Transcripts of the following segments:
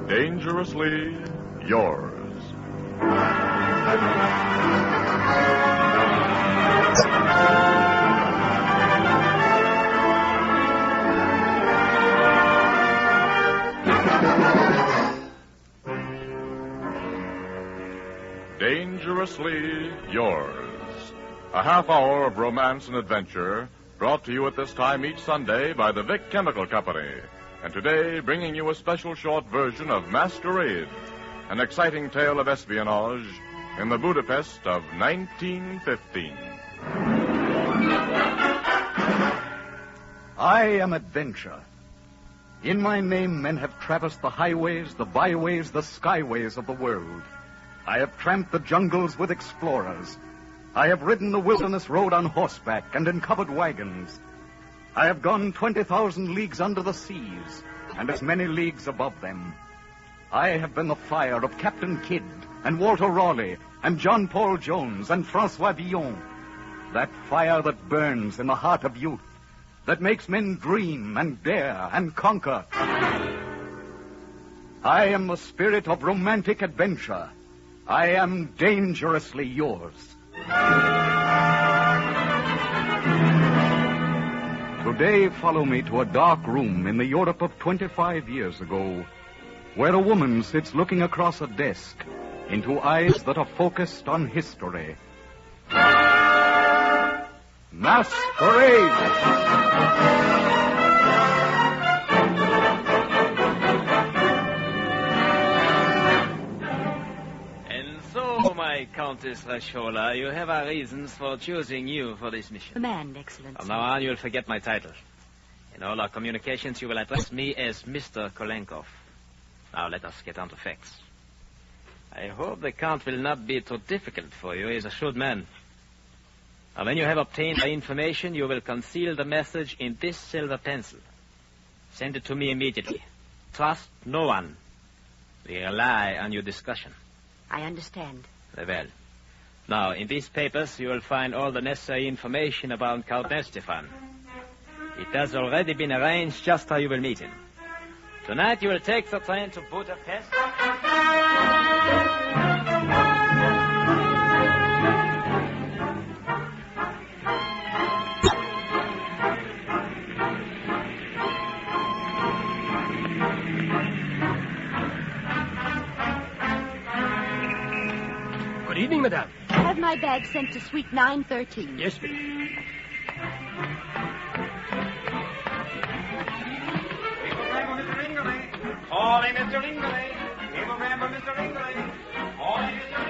Dangerously Yours. Dangerously Yours. A half hour of romance and adventure brought to you at this time each Sunday by the Vic Chemical Company. And today, bringing you a special short version of Masquerade, an exciting tale of espionage in the Budapest of 1915. I am adventure. In my name, men have traversed the highways, the byways, the skyways of the world. I have tramped the jungles with explorers. I have ridden the wilderness road on horseback and in covered wagons. I have gone 20,000 leagues under the seas and as many leagues above them. I have been the fire of Captain Kidd and Walter Raleigh and John Paul Jones and Francois Villon. That fire that burns in the heart of youth, that makes men dream and dare and conquer. I am the spirit of romantic adventure. I am dangerously yours. Today, follow me to a dark room in the Europe of 25 years ago, where a woman sits looking across a desk into eyes that are focused on history. Masquerade! My Countess Rashola, you have our reasons for choosing you for this mission. Command, Excellency. From now on, you'll forget my title. In all our communications, you will address me as Mr. Kolenkov. Now, let us get on to facts. I hope the Count will not be too difficult for you. He's a shrewd man. Now, when you have obtained the information, you will conceal the message in this silver pencil. Send it to me immediately. Trust no one. We rely on your discretion. I understand. Very well. Now, in these papers, you will find all the necessary information about Count Estefan. It has already been arranged just how you will meet him. Tonight, you will take the train to Budapest. Good evening, madame. Have my bag sent to suite 913. Yes, madame.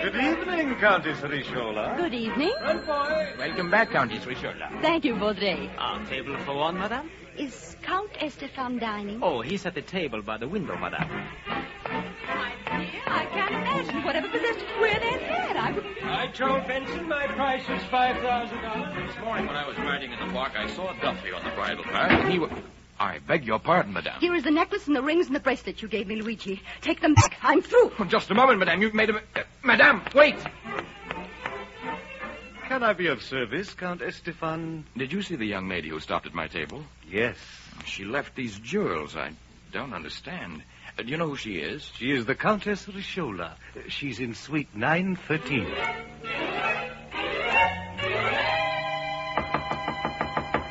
Good evening, Countess Rishola. Good evening. Good boy. Welcome back, Countess Rishola. Thank you, Baudry. Our table for one, madame? Is Count Estefan dining? Oh, he's at the table by the window, madame. I can't imagine whatever possessed you to wear that hat. I told Benson my price was $5,000. This morning when I was riding in the park, I saw Duffy on the bridle path, and he was... I beg your pardon, madame. Here is the necklace and the rings and the bracelet you gave me, Luigi. Take them back. I'm through. Oh, just a moment, madame. You've made a... madame, wait! Can I be of service, Count Estefan? Did you see the young lady who stopped at my table? Yes. She left these jewels. I don't understand. Do you know who she is? She is the Countess Rishola. She's in suite 913.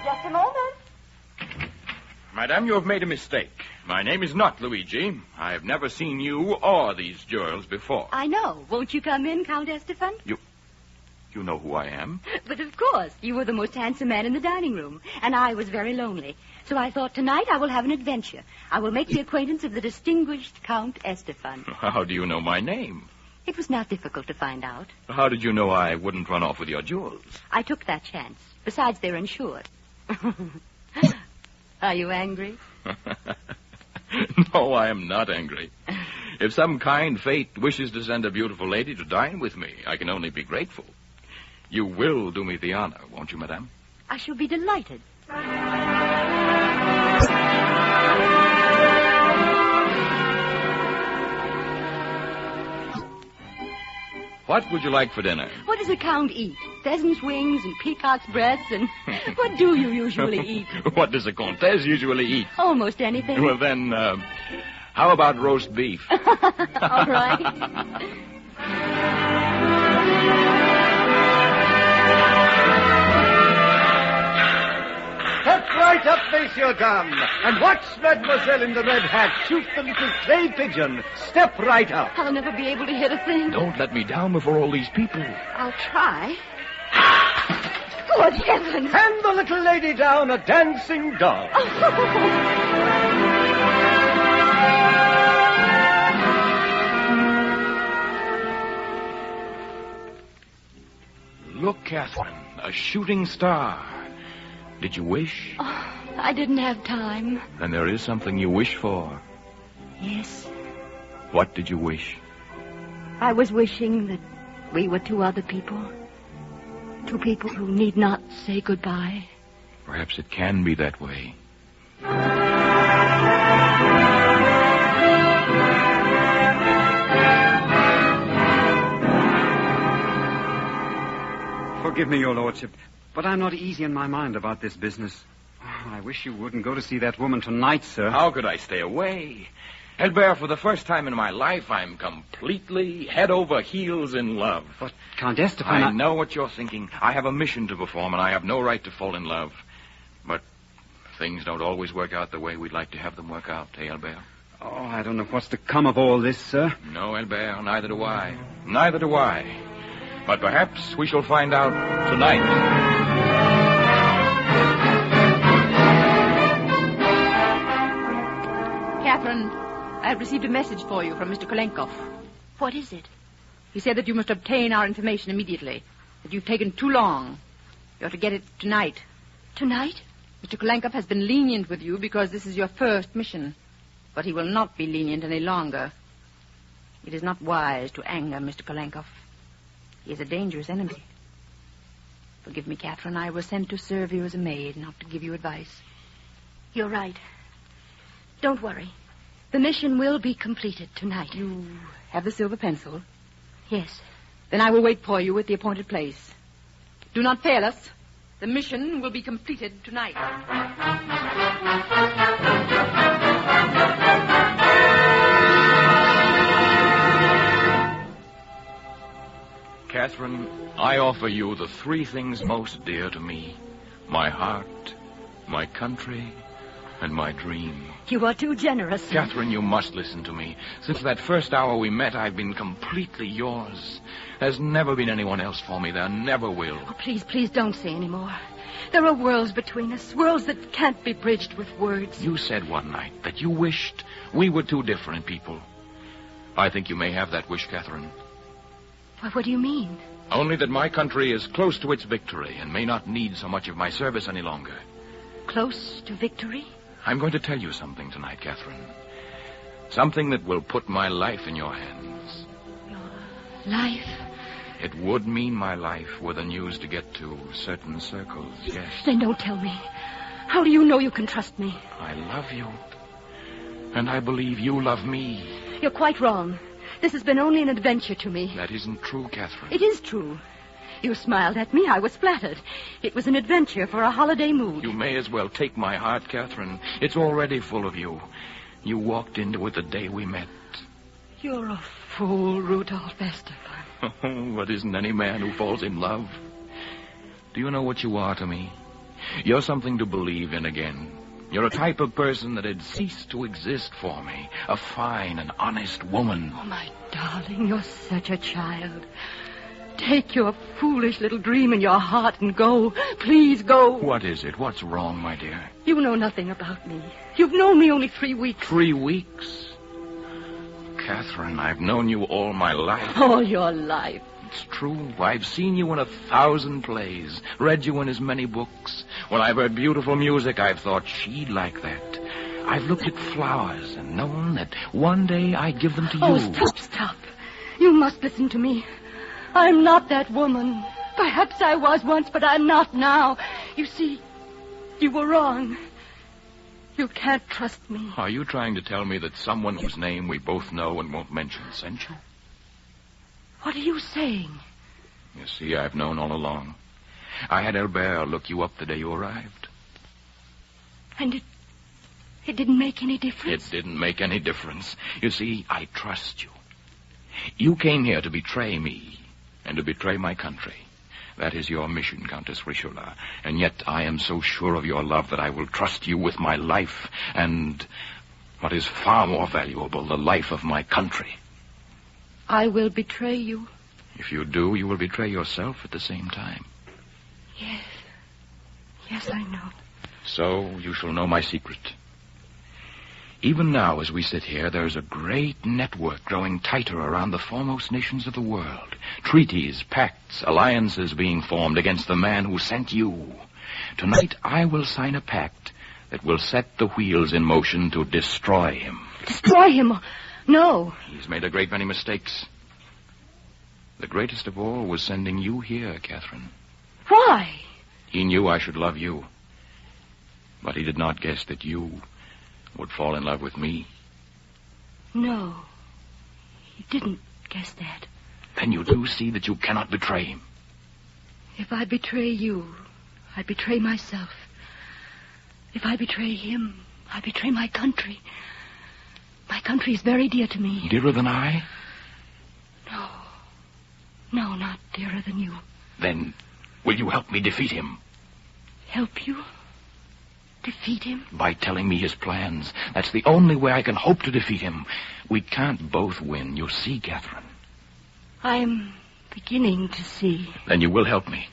Just a moment. Madame, you have made a mistake. My name is not Luigi. I have never seen you or these jewels before. I know. Won't you come in, Count Estefan? You know who I am? But of course. You were the most handsome man in the dining room, and I was very lonely. So I thought tonight I will have an adventure. I will make the acquaintance of the distinguished Count Estefan. How do you know my name? It was not difficult to find out. How did you know I wouldn't run off with your jewels? I took that chance. Besides, they're insured. Are you angry? No, I am not angry. If some kind fate wishes to send a beautiful lady to dine with me, I can only be grateful. You will do me the honor, won't you, madame? I shall be delighted. What would you like for dinner? What does the Count eat? Pheasant's wings and peacock's breasts, and what do you usually eat? What does a comtesse usually eat? Almost anything. Well, then, How about roast beef? All right. Step right up, Monsieur Dame, and watch Mademoiselle in the red hat shoot the little clay pigeon. Step right up. I'll never be able to hit a thing. Don't let me down before all these people. I'll try. Good heavens. Hand the little lady down a dancing doll. Look, Catherine, a shooting star. Did you wish? Oh, I didn't have time. Then there is something you wish for. Yes. What did you wish? I was wishing that we were two other people. Two people who need not say goodbye. Perhaps it can be that way. Forgive me, your lordship, but I'm not easy in my mind about this business. Oh, I wish you wouldn't go to see that woman tonight, sir. How could I stay away? Albert, for the first time in my life, I'm completely head over heels in love. But, Count Esteban... I know what you're thinking. I have a mission to perform, and I have no right to fall in love. But things don't always work out the way we'd like to have them work out, eh, Albert? Oh, I don't know what's to come of all this, sir. No, Albert, neither do I. Neither do I. But perhaps we shall find out tonight. Catherine, I have received a message for you from Mr. Kolenkov. What is it? He said that you must obtain our information immediately, that you've taken too long. You're to get it tonight. Tonight? Mr. Kolenkov has been lenient with you because this is your first mission, but he will not be lenient any longer. It is not wise to anger Mr. Kolenkov. He is a dangerous enemy. Forgive me, Catherine. I was sent to serve you as a maid, not to give you advice. You're right. Don't worry. The mission will be completed tonight. You have the silver pencil? Yes. Then I will wait for you at the appointed place. Do not fail us. The mission will be completed tonight. Catherine, I offer you the three things most dear to me. My heart, my country, and my dream. You are too generous. Catherine, you must listen to me. Since that first hour we met, I've been completely yours. There's never been anyone else for me. There never will. Oh, please don't say any more. There are worlds between us, worlds that can't be bridged with words. You said one night that you wished we were two different people. I think you may have that wish, Catherine. What do you mean? Only that my country is close to its victory and may not need so much of my service any longer. Close to victory? I'm going to tell you something tonight, Catherine. Something that will put my life in your hands. Your life? It would mean my life were the news to get to certain circles, yes. Then don't tell me. How do you know you can trust me? I love you. And I believe you love me. You're quite wrong. This has been only an adventure to me. That isn't true, Catherine. It is true. You smiled at me. I was flattered. It was an adventure for a holiday mood. You may as well take my heart, Catherine. It's already full of you. You walked into it the day we met. You're a fool, Rudolph Esteban. But isn't any man who falls in love? Do you know what you are to me? You're something to believe in again. You're a type of person that had ceased to exist for me. A fine and honest woman. Oh, my darling, you're such a child. Take your foolish little dream in your heart and go. Please go. What is it? What's wrong, my dear? You know nothing about me. You've known me only 3 weeks. 3 weeks? Catherine, I've known you all my life. All your life. It's true. I've seen you in 1,000 plays, read you in as many books. When I've heard beautiful music, I've thought she'd like that. I've looked at flowers and known that one day I'd give them to you. Oh, stop. You must listen to me. I'm not that woman. Perhaps I was once, but I'm not now. You see, you were wrong. You can't trust me. Are you trying to tell me that someone whose name we both know and won't mention sent you? What are you saying? You see, I've known all along. I had Albert look you up the day you arrived. And It didn't make any difference? It didn't make any difference. You see, I trust you. You came here to betray me and to betray my country. That is your mission, Countess Richelieu. And yet I am so sure of your love that I will trust you with my life and, what is far more valuable, the life of my country. I will betray you. If you do, you will betray yourself at the same time. Yes. Yes, I know. So you shall know my secret. Even now, as we sit here, there is a great network growing tighter around the foremost nations of the world. Treaties, pacts, alliances being formed against the man who sent you. Tonight, I will sign a pact that will set the wheels in motion to destroy him. Destroy him? No. He's made a great many mistakes. The greatest of all was sending you here, Catherine. Why? He knew I should love you. But he did not guess that you would fall in love with me. No. He didn't guess that. Then you do see that you cannot betray him. If I betray you, I betray myself. If I betray him, I betray my country. My country is very dear to me. Dearer than I? No. No, not dearer than you. Then will you help me defeat him? Help you? Defeat him? By telling me his plans. That's the only way I can hope to defeat him. We can't both win, you see, Catherine. I'm beginning to see. Then you will help me.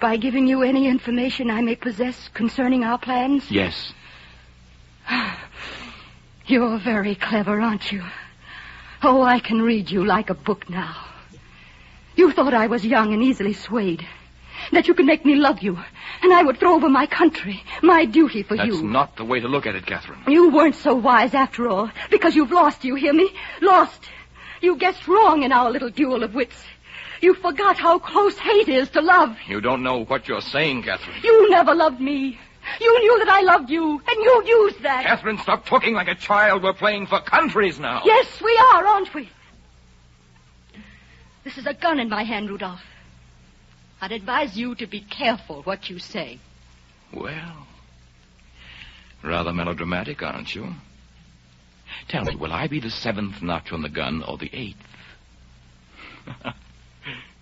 By giving you any information I may possess concerning our plans? Yes. You're very clever, aren't you? Oh, I can read you like a book now. You thought I was young and easily swayed. That you could make me love you. And I would throw over my country, my duty for you. That's not the way to look at it, Catherine. You weren't so wise after all. Because you've lost, you hear me? Lost. You guessed wrong in our little duel of wits. You forgot how close hate is to love. You don't know what you're saying, Catherine. You never loved me. You knew that I loved you, and you used that. Catherine, stop talking like a child. We're playing for countries now. Yes, we are, aren't we? This is a gun in my hand, Rudolph. I'd advise you to be careful what you say. Well, rather melodramatic, aren't you? Tell me, will I be the 7th notch on the gun or the 8th?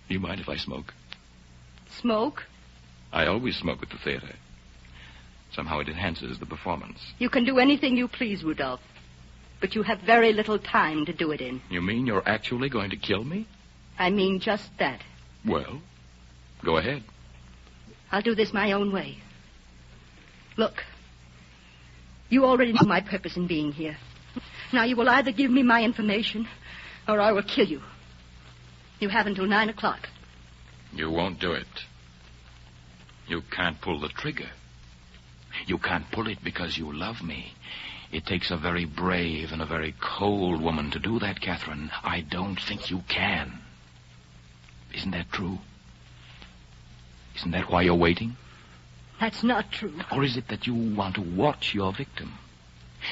You mind if I smoke? Smoke? I always smoke at the theater. Somehow it enhances the performance. You can do anything you please, Rudolph. But you have very little time to do it in. You mean you're actually going to kill me? I mean just that. Well, go ahead. I'll do this my own way. Look, you already know my purpose in being here. Now you will either give me my information, or I will kill you. You have until 9 o'clock. You won't do it. You can't pull the trigger. You can't pull it because you love me. It takes a very brave and a very cold woman to do that, Catherine. I don't think you can. Isn't that true? Isn't that why you're waiting? That's not true. Or is it that you want to watch your victim?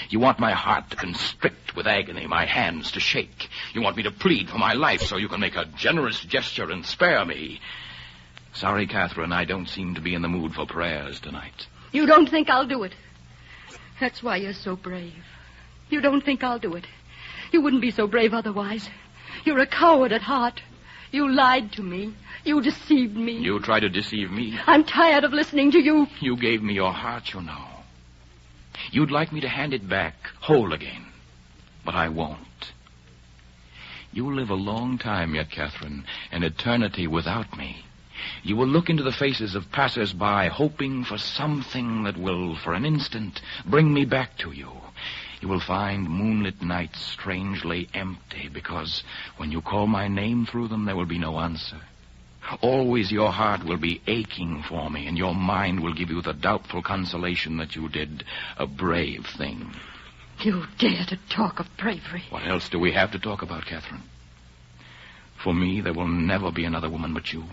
You want my heart to constrict with agony, my hands to shake. You want me to plead for my life so you can make a generous gesture and spare me. Sorry, Catherine, I don't seem to be in the mood for prayers tonight. You don't think I'll do it. That's why you're so brave. You don't think I'll do it. You wouldn't be so brave otherwise. You're a coward at heart. You lied to me. You deceived me. You tried to deceive me. I'm tired of listening to you. You gave me your heart, you know. You'd like me to hand it back, whole again. But I won't. You will live a long time yet, Catherine, an eternity without me. You will look into the faces of passers-by, hoping for something that will, for an instant, bring me back to you. You will find moonlit nights strangely empty, because when you call my name through them, there will be no answer. Always your heart will be aching for me, and your mind will give you the doubtful consolation that you did a brave thing. You dare to talk of bravery. What else do we have to talk about, Catherine? For me, there will never be another woman but you.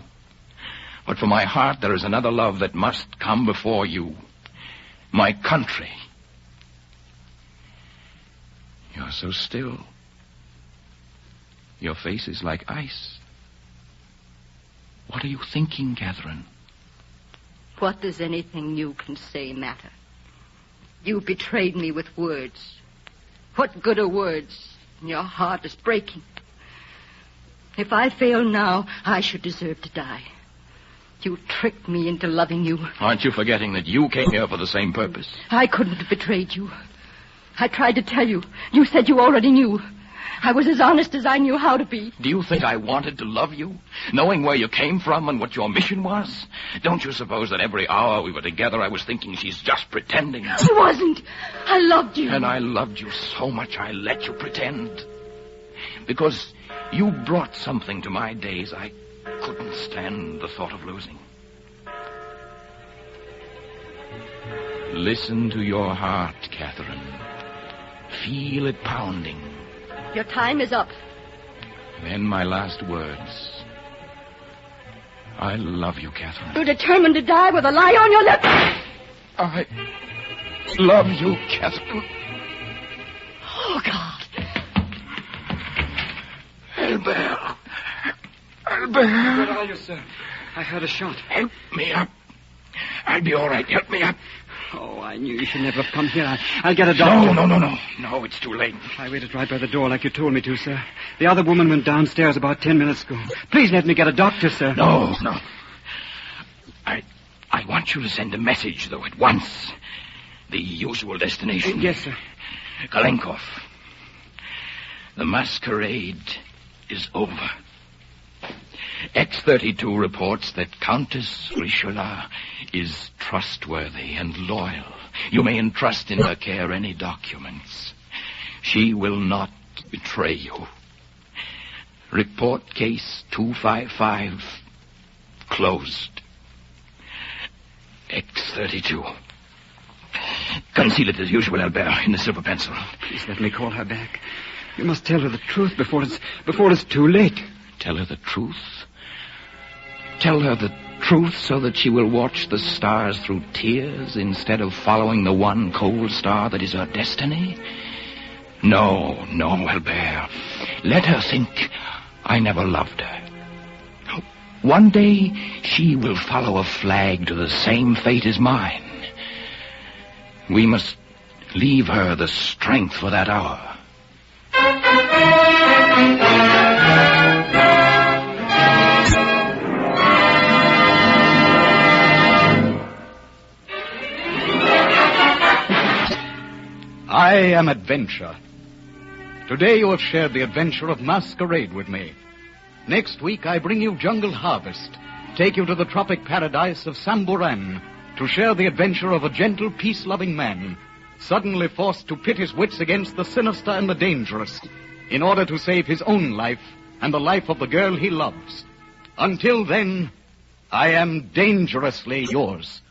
But for my heart, there is another love that must come before you. My country. You're so still. Your face is like ice. What are you thinking, Catherine? What does anything you can say matter? You betrayed me with words. What good are words? Your heart is breaking. If I fail now, I should deserve to die. You tricked me into loving you. Aren't you forgetting that you came here for the same purpose? I couldn't have betrayed you. I tried to tell you. You said you already knew. I was as honest as I knew how to be. Do you think I wanted to love you, knowing where you came from and what your mission was? Don't you suppose that every hour we were together I was thinking she's just pretending? I wasn't. I loved you. And I loved you so much I let you pretend. Because you brought something to my days I couldn't stand the thought of losing. Listen to your heart, Catherine. Feel it pounding. Your time is up. Then my last words. I love you, Catherine. You're determined to die with a lie on your lips. I love you, Catherine. Oh, God. Albert. Where are you, sir? I heard a shot. Help me up. I'll be all right. Help me up. Oh, I knew you should never have come here. I'll get a doctor. No, it's too late. I waited right by the door like you told me to, sir. The other woman went downstairs about 10 minutes ago. Please let me get a doctor, sir. No. I want you to send a message, though, at once. The usual destination. Yes, sir. Kalenkov. The masquerade is over. X-32 reports that Countess Richelieu is trustworthy and loyal. You may entrust in her care any documents. She will not betray you. Report case 255 closed. X-32. Conceal it as usual, Albert, in the silver pencil. Please let me call her back. You must tell her the truth before it's too late. Tell her the truth? Tell her the truth so that she will watch the stars through tears instead of following the one cold star that is her destiny? No, Albert. Let her think I never loved her. One day she will follow a flag to the same fate as mine. We must leave her the strength for that hour. I am Adventure. Today you have shared the adventure of Masquerade with me. Next week I bring you Jungle Harvest, take you to the tropic paradise of Samburan to share the adventure of a gentle, peace-loving man suddenly forced to pit his wits against the sinister and the dangerous in order to save his own life and the life of the girl he loves. Until then, I am dangerously yours.